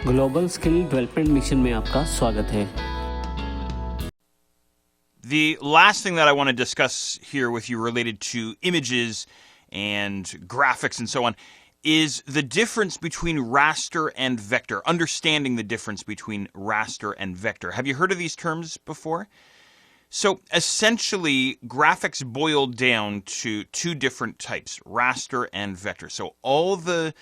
Global skill development mission में आपका स्वागत है। The last thing that I want to discuss here with you related to images and graphics and so on is the difference between raster and vector, understanding the difference between raster and vector. Have you heard of these terms before? So essentially, graphics boil down to two different types, raster and vector. So all the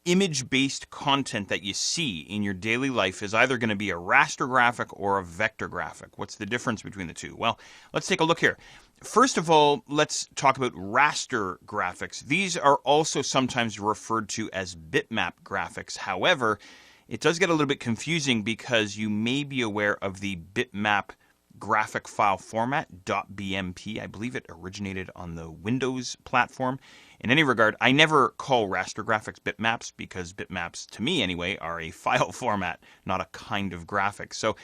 image-based content that you see in your daily life is either going to be a raster graphic or a vector graphic. What's the difference between the two? Well, let's take a look here. First of all, let's talk about raster graphics. These are also sometimes referred to as bitmap graphics. However, it does get a little bit confusing because you may be aware of the bitmap graphic file format, .bmp. I believe it originated on the Windows platform. In any regard, I never call raster graphics bitmaps because bitmaps, to me anyway, are a file format, not a kind of graphic. So,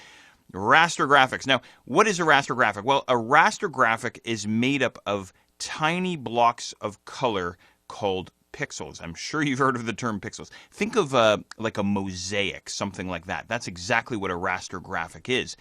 raster graphics. Now, what is a raster graphic? Well, a raster graphic is made up of tiny blocks of color called pixels. I'm sure you've heard of the term pixels. Think of like a mosaic, something like that. That's exactly what a raster graphic is.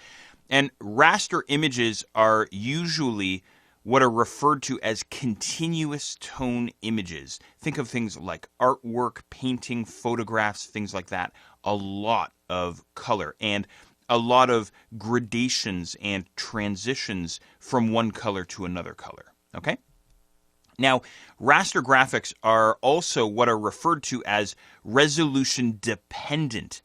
And raster images are usually what are referred to as continuous tone images. Think of things like artwork, painting, photographs, things like that. A lot of color and a lot of gradations and transitions from one color to another color. Okay? Now, raster graphics are also what are referred to as resolution dependent.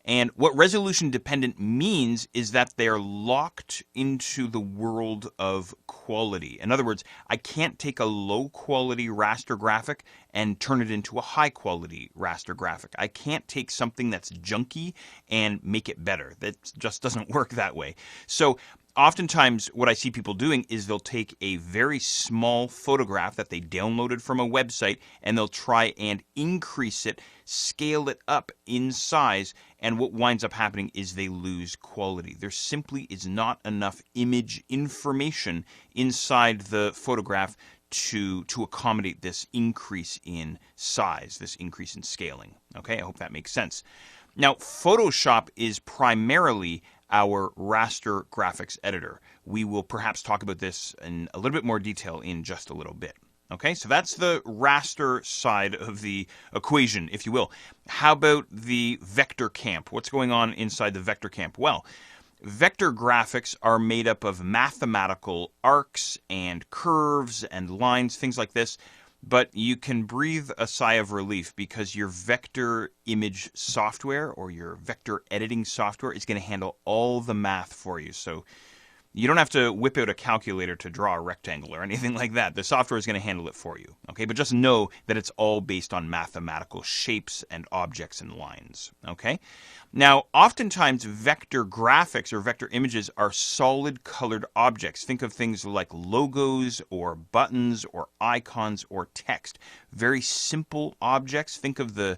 And what resolution dependent means is that they're locked into the world of quality. In other words, I can't take a low quality raster graphic and turn it into a high quality raster graphic. I can't take something that's junky and make it better. That just doesn't work that way. So oftentimes what I see people doing is they'll take a very small photograph that they downloaded from a website and they'll try and increase it, scale it up in size, and what winds up happening is they lose quality. There simply is not enough image information inside the photograph to accommodate this increase in size, this increase in scaling. Okay, I hope that makes sense. Now, Photoshop is primarily our raster graphics editor. We will perhaps talk about this in a little bit more detail in just a little bit. Okay, so that's the raster side of the equation, if you will. How about the vector camp? What's going on inside the vector camp? Well, vector graphics are made up of mathematical arcs and curves and lines, things like this. But you can breathe a sigh of relief because your vector image software or your vector editing software is going to handle all the math for you. So you don't have to whip out a calculator to draw a rectangle or anything like that. The software is going to handle it for you. Okay, but just know that it's all based on mathematical shapes and objects and lines. Okay? Now, oftentimes vector graphics or vector images are solid colored objects. Think of things like logos or buttons or icons or text. Very simple objects. Think of the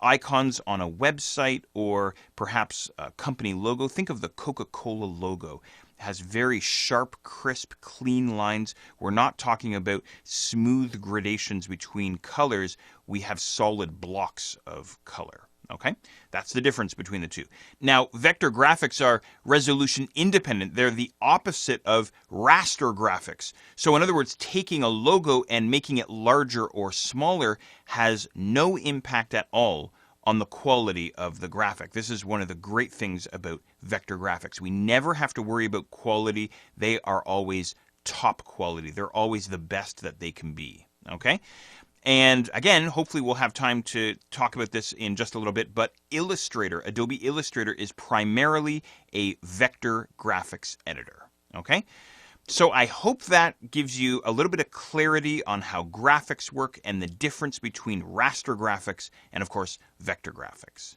icons on a website or perhaps a company logo. Think of the Coca-Cola logo. It has very sharp, crisp, clean lines. We're not talking about smooth gradations between colors. We have solid blocks of color. Okay? That's the difference between the two. Now, vector graphics are resolution independent. They're the opposite of raster graphics. So in other words, taking a logo and making it larger or smaller has no impact at all on the quality of the graphic. This is one of the great things about vector graphics. We never have to worry about quality. They are always top quality. They're always the best that they can be. Okay? And again, hopefully we'll have time to talk about this in just a little bit, but Illustrator, Adobe Illustrator is primarily a vector graphics editor. Okay? So I hope that gives you a little bit of clarity on how graphics work and the difference between raster graphics and, of course, vector graphics.